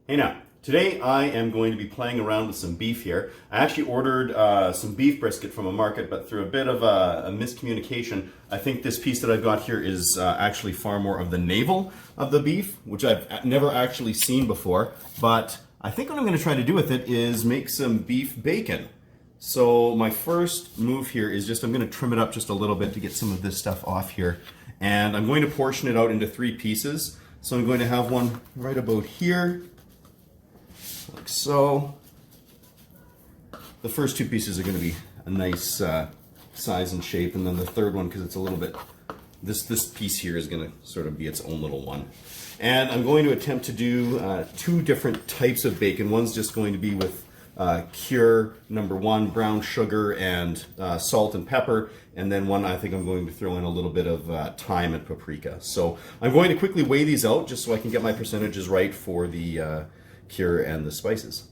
Hey now, today I am going to be playing around with some beef here. I actually ordered some beef brisket from a market, but through a bit of a miscommunication, I think this piece that I've got here is actually far more of the navel of the beef, which I've never actually seen before. But I think what I'm going to try to do with it is make some beef bacon. So my first move here is I'm going to trim it up just a little bit to get some of this stuff off here. And I'm going to portion it out into 3 pieces. So I'm going to have one right about here, like so. The first 2 pieces are going to be a nice size and shape, and then the third one, because it's a little bit, this piece here is going to sort of be its own little one. And I'm going to attempt to do 2 different types of bacon. One's just going to be with cure number 1, brown sugar and salt and pepper, and then one I think I'm going to throw in a little bit of thyme and paprika. So I'm going to quickly weigh these out just so I can get my percentages right for the cure and the spices.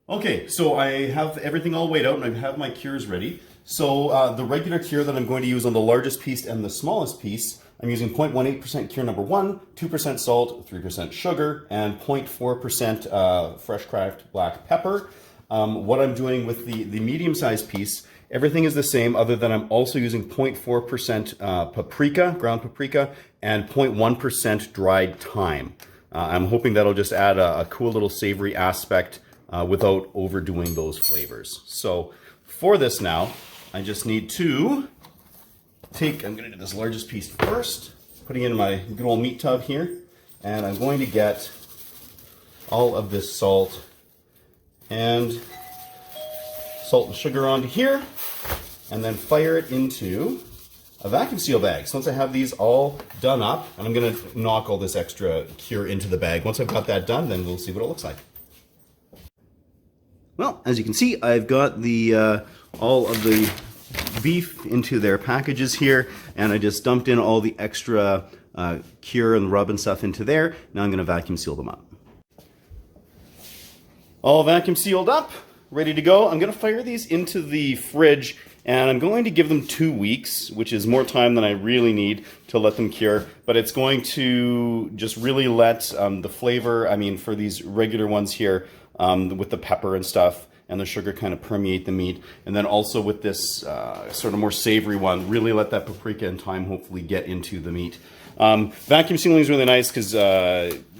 Okay, so I have everything all weighed out and I have my cures ready. So the regular cure that I'm going to use on the largest piece and the smallest piece, I'm using 0.18% cure number 1, 2% salt, 3% sugar, and 0.4% fresh cracked black pepper. What I'm doing with the medium-sized piece, everything is the same other than I'm also using 0.4% paprika, ground paprika, and 0.1% dried thyme. I'm hoping that'll just add a cool little savory aspect without overdoing those flavors. So for this now, I just need to I'm going to do this largest piece first, putting it in my good old meat tub here, and I'm going to get all of this salt and sugar onto here, and then fire it into a vacuum seal bag. So once I have these all done up, and I'm going to knock all this extra cure into the bag. Once I've got that done, then we'll see what it looks like. Well, as you can see, I've got the all of the beef into their packages here, and I just dumped in all the extra cure and rub and stuff into there. Now I'm going to vacuum seal them up. All vacuum sealed up, ready to go. I'm going to fire these into the fridge, and I'm going to give them 2 weeks, which is more time than I really need to let them cure, but it's going to just really let the flavor, for these regular ones here, with the pepper and stuff, and the sugar kind of permeate the meat. And then also with this sort of more savory one, really let that paprika and thyme hopefully get into the meat. Vacuum sealing is really nice because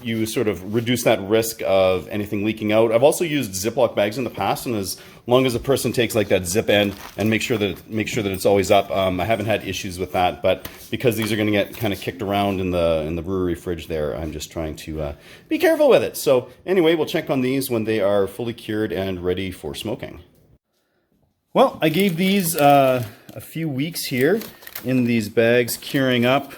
you sort of reduce that risk of anything leaking out. I've also used Ziploc bags in the past, and as long as the person takes like that zip end and make sure that it's always up, I haven't had issues with that. But because these are going to get kind of kicked around in the brewery fridge there, I'm just trying to be careful with it. So anyway, we'll check on these when they are fully cured and ready for smoking. Well, I gave these a few weeks here in these bags curing up.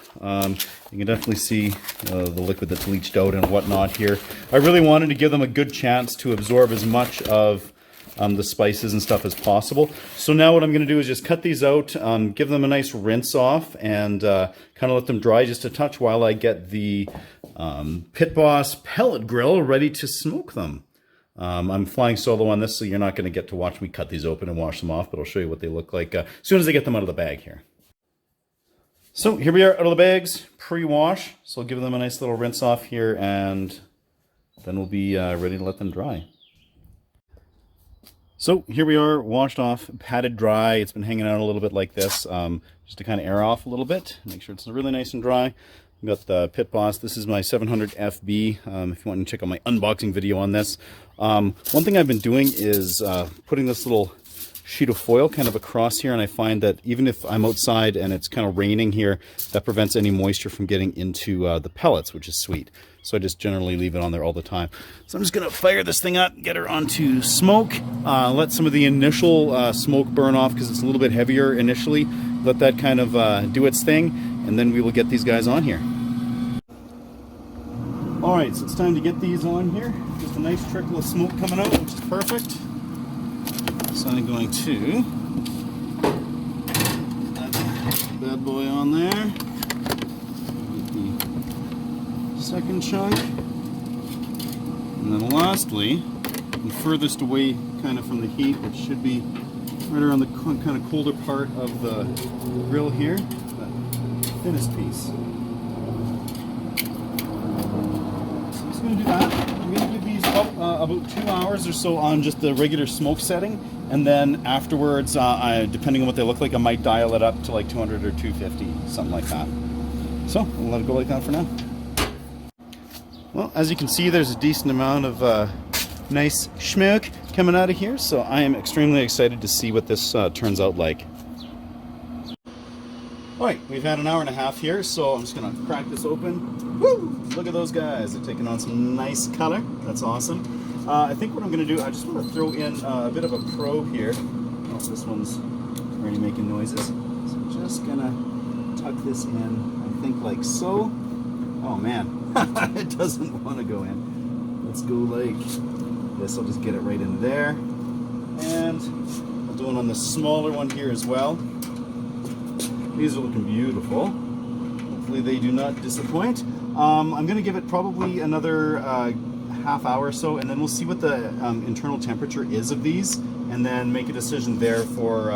You can definitely see the liquid that's leached out and whatnot here. I really wanted to give them a good chance to absorb as much of the spices and stuff as possible. So now what I'm going to do is just cut these out, give them a nice rinse off, and kind of let them dry just a touch while I get the Pit Boss pellet grill ready to smoke them. I'm flying solo on this, so you're not going to get to watch me cut these open and wash them off, but I'll show you what they look like as soon as I get them out of the bag here. So here we are out of the bags, pre-wash. So I'll give them a nice little rinse off here, and then we'll be ready to let them dry. So here we are, washed off, patted dry. It's been hanging out a little bit like this, just to kind of air off a little bit, make sure it's really nice and dry. I've got the Pit Boss. This is my 700 FB. If you want to check out my unboxing video on this. One thing I've been doing is putting this little sheet of foil kind of across here, and I find that even if I'm outside and it's kind of raining here, that prevents any moisture from getting into the pellets, which is sweet. So I just generally leave it on there all the time. So I'm just going to fire this thing up, get her onto smoke, let some of the initial smoke burn off because it's a little bit heavier initially. Let that kind of do its thing, and then we will get these guys on here. Alright, so it's time to get these on here. Just a nice trickle of smoke coming out, which is perfect. So I'm going to put that bad boy on there. Get the second chunk. And then lastly, the furthest away kind of from the heat, which should be right around the kind of colder part of the grill here, that thinnest piece. I'm just going to do that. I'm going to give these about 2 hours or so on just the regular smoke setting, and then afterwards, depending on what they look like, I might dial it up to like 200 or 250, something like that. So we'll let it go like that for now. Well, as you can see, there's a decent amount of nice smoke coming out of here, so I am extremely excited to see what this turns out like. Alright, we've had an hour and a half here, so I'm just going to crack this open. Woo! Look at those guys. They're taking on some nice color. That's awesome. I think what I'm going to do, I just want to throw in a bit of a probe here. Oh, this one's already making noises. So I'm just going to tuck this in, I think like so. Oh man, it doesn't want to go in. Let's go like this. I'll just get it right in there. And I'll do it on the smaller one here as well. These are looking beautiful. Hopefully they do not disappoint. I'm going to give it probably another half hour or so, and then we'll see what the internal temperature is of these, and then make a decision there for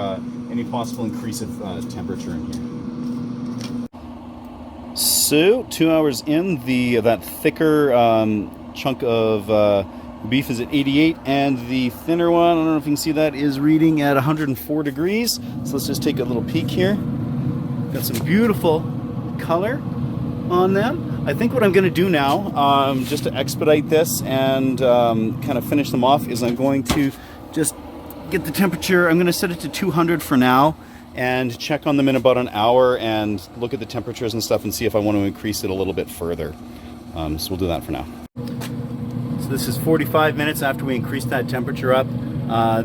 any possible increase of temperature in here. So 2 hours in, that thicker chunk of beef is at 88, and the thinner one, I don't know if you can see that, is reading at 104 degrees. So let's just take a little peek here. Got some beautiful color on them. I think what I'm going to do now, just to expedite this and kind of finish them off, is I'm going to just get the temperature. I'm going to set it to 200 for now and check on them in about an hour and look at the temperatures and stuff and see if I want to increase it a little bit further. So we'll do that for now. So this is 45 minutes after we increased that temperature up.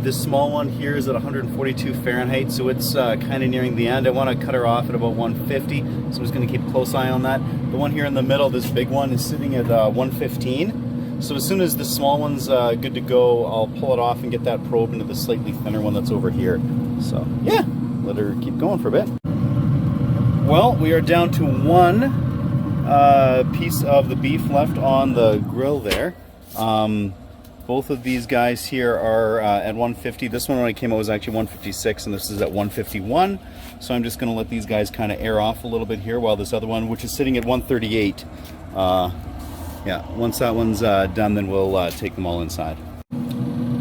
This small one here is at 142 Fahrenheit, so it's kind of nearing the end. I want to cut her off at about 150, so I'm just going to keep a close eye on that. The one here in the middle, this big one, is sitting at 115. So as soon as the small one's good to go, I'll pull it off and get that probe into the slightly thinner one that's over here. So yeah, let her keep going for a bit. Well, we are down to one piece of the beef left on the grill there. Both of these guys here are at 150. This one when I came out was actually 156, and this is at 151. So I'm just going to let these guys kind of air off a little bit here, while this other one, which is sitting at 138, yeah, once that one's done, then we'll take them all inside.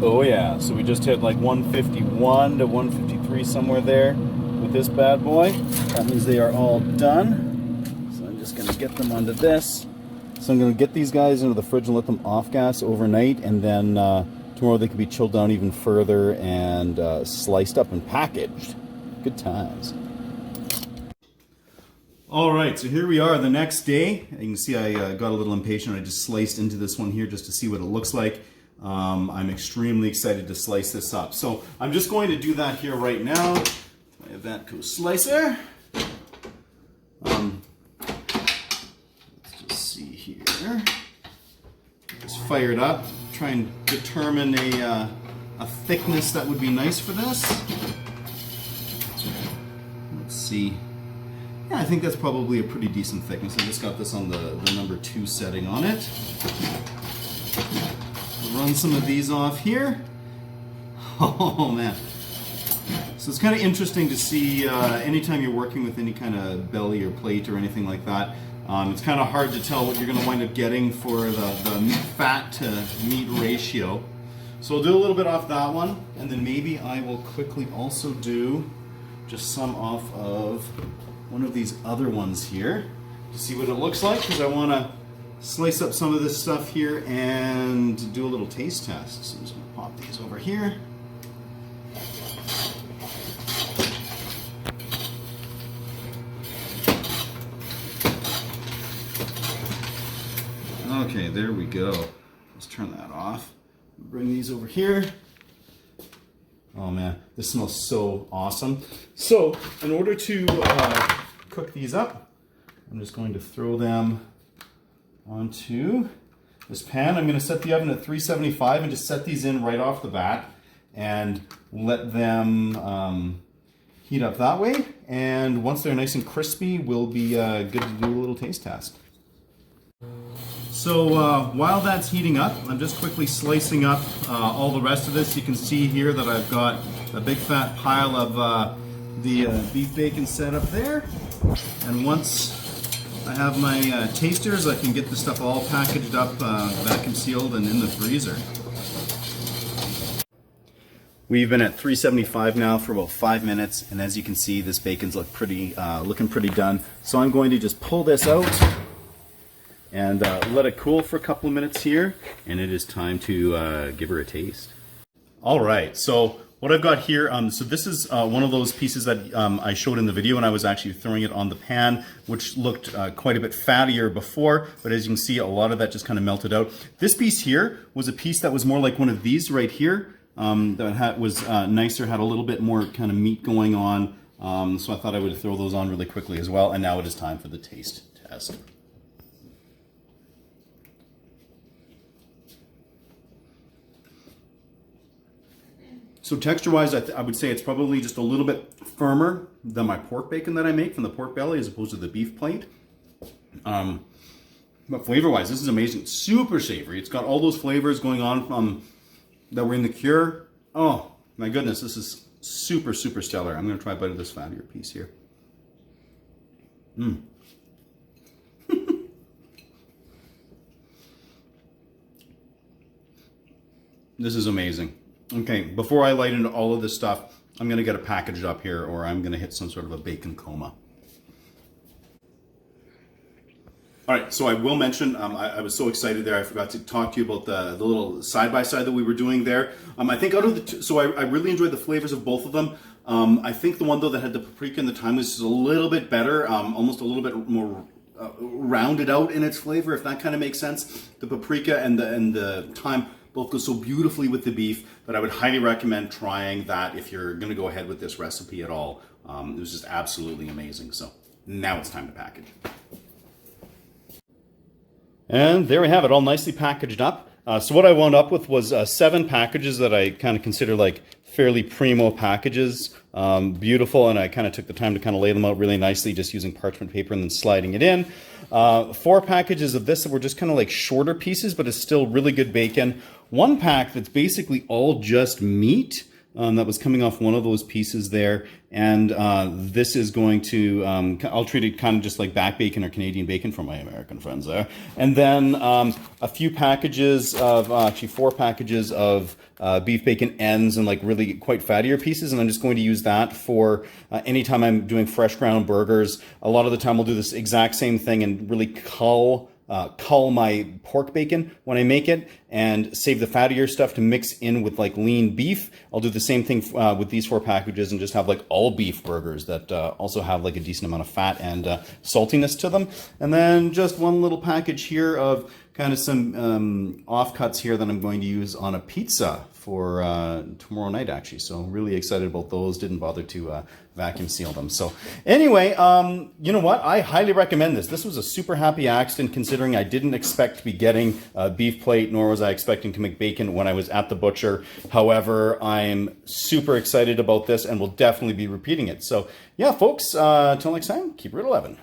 Oh yeah, so we just hit like 151 to 153 somewhere there with this bad boy. That means they are all done. So I'm just going to get them onto this. So I'm going to get these guys into the fridge and let them off gas overnight, and then tomorrow they can be chilled down even further and sliced up and packaged. Good times. Alright, so here we are the next day. You can see I got a little impatient. I just sliced into this one here just to see what it looks like. I'm extremely excited to slice this up. So I'm just going to do that here right now. I have that co-slicer. Here. Just fire it up, try and determine a thickness that would be nice for this. Let's see. Yeah, I think that's probably a pretty decent thickness. I just got this on the number 2 setting on it. Run some of these off here. Oh man. So it's kind of interesting to see anytime you're working with any kind of belly or plate or anything like that. It's kind of hard to tell what you're going to wind up getting for the fat to meat ratio. So we'll do a little bit off that one, and then maybe I will quickly also do just some off of one of these other ones here to see what it looks like, because I want to slice up some of this stuff here and do a little taste test. So I'm just going to pop these over here. Okay, there we go. Let's turn that off. Bring these over here. Oh man, this smells so awesome. So, in order to cook these up, I'm just going to throw them onto this pan. I'm going to set the oven at 375 and just set these in right off the bat and let them heat up that way. And once they're nice and crispy, we'll be good to do a little taste test. So while that's heating up, I'm just quickly slicing up all the rest of this. You can see here that I've got a big fat pile of the beef bacon set up there. And once I have my tasters. I can get the stuff all packaged up, vacuum sealed, and in the freezer. We've been at 375 now for about 5 minutes, and as you can see, this bacon's looking pretty done. So I'm going to just pull this out and let it cool for a couple of minutes here, and it is time to give her a taste. All right, so what I've got here, so this is one of those pieces that I showed in the video when I was actually throwing it on the pan, which looked quite a bit fattier before, but as you can see, a lot of that just kind of melted out. This piece here was a piece that was more like one of these right here, that was nicer, had a little bit more kind of meat going on, so I thought I would throw those on really quickly as well, and now it is time for the taste test. So texture-wise, I would say it's probably just a little bit firmer than my pork bacon that I make from the pork belly as opposed to the beef plate. But flavor-wise, this is amazing. Super savory. It's got all those flavors going on that were in the cure. Oh, my goodness, this is super, super stellar. I'm going to try a bite of this fattier piece here. This is amazing. Okay, before I light into all of this stuff, I'm going to get it packaged up here, or I'm going to hit some sort of a bacon coma. All right, so I will mention, I was so excited there, I forgot to talk to you about the little side-by-side that we were doing there. I think out of the two, so I really enjoyed the flavors of both of them. I think the one, though, that had the paprika and the thyme was just a little bit better, almost a little bit more rounded out in its flavor, if that kind of makes sense. The paprika and the thyme both go so beautifully with the beef that I would highly recommend trying that if you're going to go ahead with this recipe at all. It was just absolutely amazing. So now it's time to package. And there we have it, all nicely packaged up. So what I wound up with was 7 packages that I kind of consider like fairly primo packages. Beautiful, and I kind of took the time to kind of lay them out really nicely just using parchment paper and then sliding it in. 4 packages of this that were just kind of like shorter pieces, but it's still really good bacon. 1 pack that's basically all just meat. That was coming off one of those pieces there, and this is going to, I'll treat it kind of just like back bacon or Canadian bacon for my American friends there. And then a few packages of, actually 4 packages of beef bacon ends and like really quite fattier pieces, and I'm just going to use that for anytime I'm doing fresh ground burgers. A lot of the time I'll do this exact same thing and really cull my pork bacon when I make it and save the fattier stuff to mix in with like lean beef. I'll do the same thing with these 4 packages and just have like all beef burgers that also have like a decent amount of fat and saltiness to them. And then just one little package here of kind of some offcuts here that I'm going to use on a pizza for tomorrow night, actually. So really excited about those. Didn't bother to vacuum seal them. So anyway, you know what? I highly recommend this. This was a super happy accident considering I didn't expect to be getting a beef plate, nor was I expecting to make bacon when I was at the butcher. However, I'm super excited about this and will definitely be repeating it. So yeah, folks, till next time, keep it at 11.